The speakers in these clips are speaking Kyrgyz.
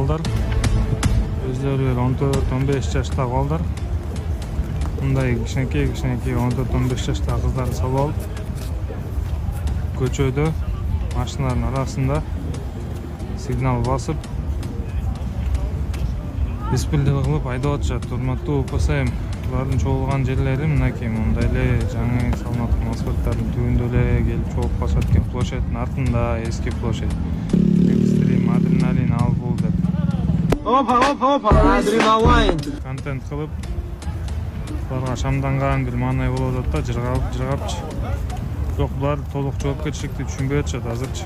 балдар. Өзлөрү 14-15 жаштагы балдар. Мындай кичинекей 14-15 жаштагы кыздарды салып алып, көчөдө машиналардын арасында сигнал басып, беспилдик кылып айдап атышат. Урматтуу УПСМ, булардын чогулган жерлери мынакей мындай эле жаңы салынып аткан асфальттардын түбүндө эле келип чогуп калышат экен. Площадьтын артында эски площадь. Экстрим адреналин ал бул деп. Адреналин. Контент кылып, буларга шамданган бир маанай болуп атат да, жыргапчы. Бирок булар толук жоопкерчиликти түшүнбөй атышат азырчы.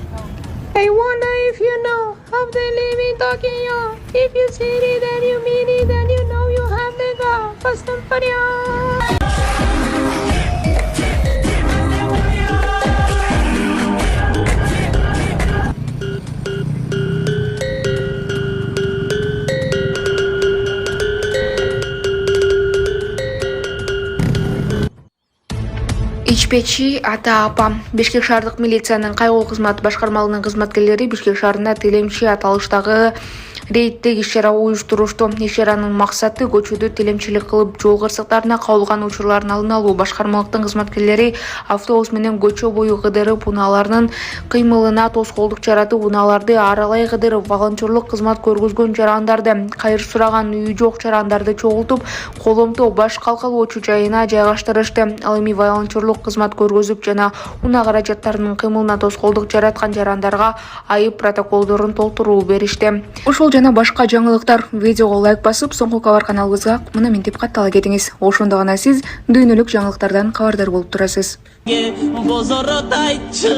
I wonder if you know how they live in Tokyo. If you see it then you mean it, then you know you have to go fast and furious. Ичпечи ата-апа. Бишкек шаардык милициянын кайгылуу кызмат башкармалыгынын кызматкерлери Бишкек шаарында тилемчи аталыштагы рейдтик иш-чара уюштурушту. Иш-чаранын максаты көчөдө тилемчилик кылып жол кырсыктарына кабылган учурлардын алдын алуу. Башкармалыктын кызматкерлери автобус менен көчө бою кыдырып, унаалардын кыймылына тоскоолдук жаратып, унааларды аралай кыдырып, волонтерлук кызмат көргөзгөн жарандарды, кайыр сураган үйү жок жарандарды чогултуп, коломто баш калкалоочу жайына жайгаштырышты. Ал эми волонтерлук кызмат көргөзүп жана унаа каражаттарынын кыймылына тоскоолдук жараткан жарандарга айып протоколдорун толтуруу беришти. Ошол жана башка жаңылыктар видеого лайк басып, соңку кабар каналыбызга мына мынтип каттала кетиңиз. Ошондо гана сиз дүйнөлүк жаңылыктардан кабардар болуп турасыз. Бозородайчы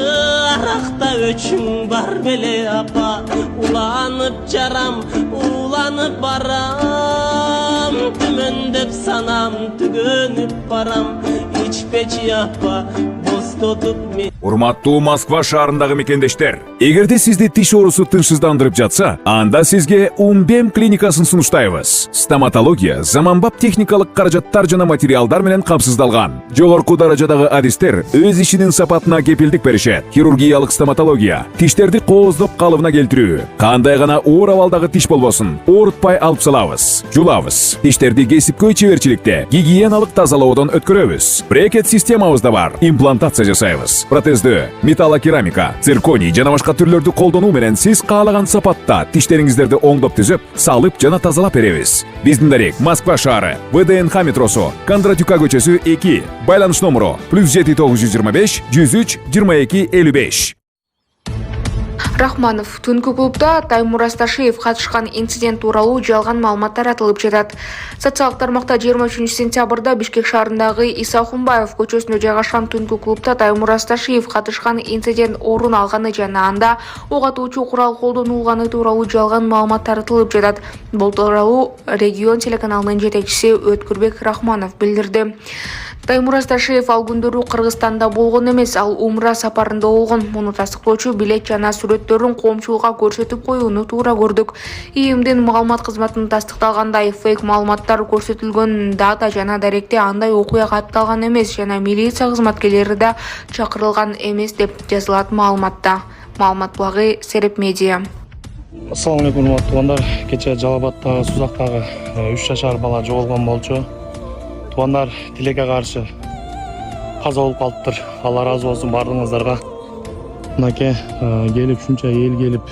аракта өчүң бар беле апа, уланып жарам, уланып барам, түмөндөп санам, түгөнүп барам, ичпечи апа, бостотуп мен. Урматтуу Москва шаарындагы мекендештер, эгерде сизди тиш оорусу тынчсыздандырып жатса, анда сизге Умбем клиникасын сунуштайбыз. Стоматология заманбап техникалык каражаттар жана материалдар менен камсыздалган. Жогорку даражадагы адистер өз ишинин сапатына кепилдик беришет. Хирургиялык стоматология, тиштерди кооздоп калыбына келтирүү, кандай гана оор абалдагы тиш болбосун, оорутпай алып салабыз, жулабыз. Тиштерди кесипкөй чеберчиликте, гигиеналык тазалоодон өткөрөбүз. Брекет системабыз да бар. Имплантация жасайбыз. Протездөө, металлокерамика, цирконий жана башка түрлөрдү колдонуу менен сиз каалаган сапатта тиштериңиздерди оңдоп түзөп, салып жана тазалап беребиз. Биздин дарек Москва шаары, ВДНХ метросу, Кондратюка көчөсү 2, байланыш номеру +7 925 103 22 55. Рахманов. Түнкү клубда Таймур Асташиев катышкан инцидент тууралуу жалган маалымат таратылып жатат. Социалдык тармакта 23 сентябрда Бишкек шаарындагы Иса Хумбаев көчөсүндө жайгашкан түнкү клубда Таймур Асташиев катышкан инцидент орун алганы жана анда ок атуучу курал колдонулганы тууралуу жалган маалымат таратылып жатат. Бул тууралуу регион телеканалынын жетекчиси Өткүрбек Рахманов билдирди. Таймур Асташиев ал күндөрү Кыргызстанда болгон эмес, ал умра сапарында болгон. Муну тастыктоочу билет жана сүрөттөрүн коомчулукка көрсөтүп коюуну туура көрдүк. ИИМдин маалымат кызматында тастыкталгандай фейк маалыматтар көрсөтүлгөн дата жана даректе андай окуя катталган эмес жана милиция кызматкерлери да чакырылган эмес деп жазылат маалыматта. Маалымат булагы Сереп Медиа. Ассаламу алейкум, урматтуу туугандар. Кечээ Жалал Абадтагы Сузактагы 3 жашар бала жоголгон болчу. Туугандар, тилекке каршы каза болуп калыптыр. Алла ыраазы болсун баардыгыңыздарга. Мынакей келип ушунча эл келип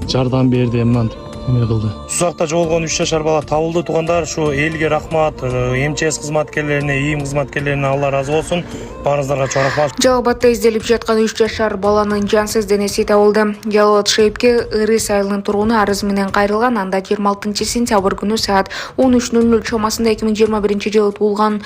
жардам берди, мынантип эме кылды. Сузакта жоголгон 3 жашар бала табылды. Туугандар, ушу элге рахмат, МЧС кызматкерлерине, ИИМ кызматкерлерине Алла ыраазы болсун. Баарыңыздарга чоң рахмат. Жалал Абадта изделип жаткан 3 жашар баланын жансыз денеси табылды. Жалал Абад шейипке Ырыс айылынын тургуну арыз менен кайрылган. Анда 26 сентябрь күнү саат 13:00 чамасында 2021 жылы туулган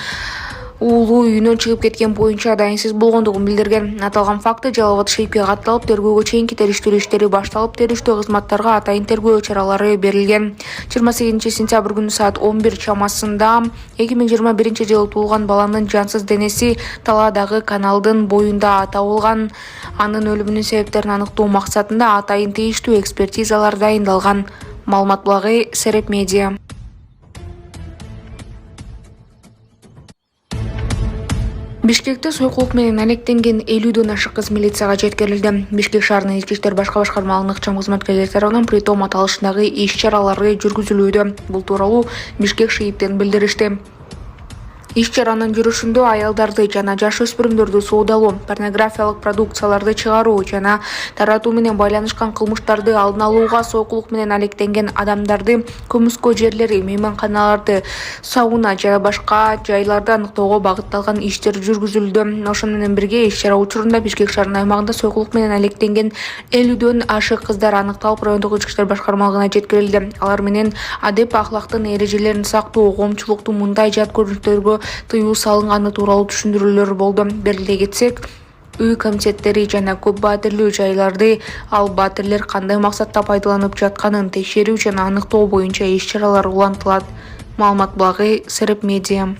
уулу үйүнөн чыгып кеткен боюнча дайынсыз болгондугун билдирген. Аталган факты Жалал Абад шейипке катталып, тергөөгө чейинки териштирүү иштери башталып, териштөө кызматтарга атайын тергөө чаралары берилген. 28 сентябрь күнү саат 11 чамасында 2021 жылы туулган баланын жансыз денеси Таладагы каналдын боюнда табылган. Анын өлүмүнүн себептерин аныктоо максатында атайын тийиштүү экспертизалар дайындалган. Маалымат булагы Сереп Медиа. Бишкекте сойкулук менен алектенген 50дөн ашык кыз милицияга жеткирилди. Бишкек шаарынын ички иштер башка башкармалыгынын ыкчам кызматкерлери тарабынан притом аталыштагы иш-чаралары жүргүзүлүүдө. Бул тууралуу Бишкек ШИИБтен билдиришти. Иш-чаранын жүрүшүндө аялдарды жана жаш өспүрүмдөрдү соодалоо, порнографиялык продукцияларды чыгаруу жана таратуу менен байланышкан кылмыштарды алдын алууга, сойкулук менен алектенген адамдарды көмүскө жерлери, мейманканаларды, сауна жана башка жайларды аныктоого багытталган иштер жүргүзүлдү. Ошону менен бирге иш-чара учурунда Бишкек шаарынын аймагында сойкулук менен алектенген 50дөн ашык кыздар аныкталып, райондук ички иштер башкармалыгына жеткирилди. Алар менен адеп ахлактын эрежелерин сактоо, коомчулуктун мындай жат көрүнүштөргө тыюу салынганы тууралуу түшүндүрүүлөр болду. Бериле кетсек, үй комитеттери жана көп батирлүү жайларды ал батирлер кандай максатта пайдаланып жатканын текшерүү жана аныктоо боюнча иш-чаралар улантылат. Маалымат благы Сереп Медиа.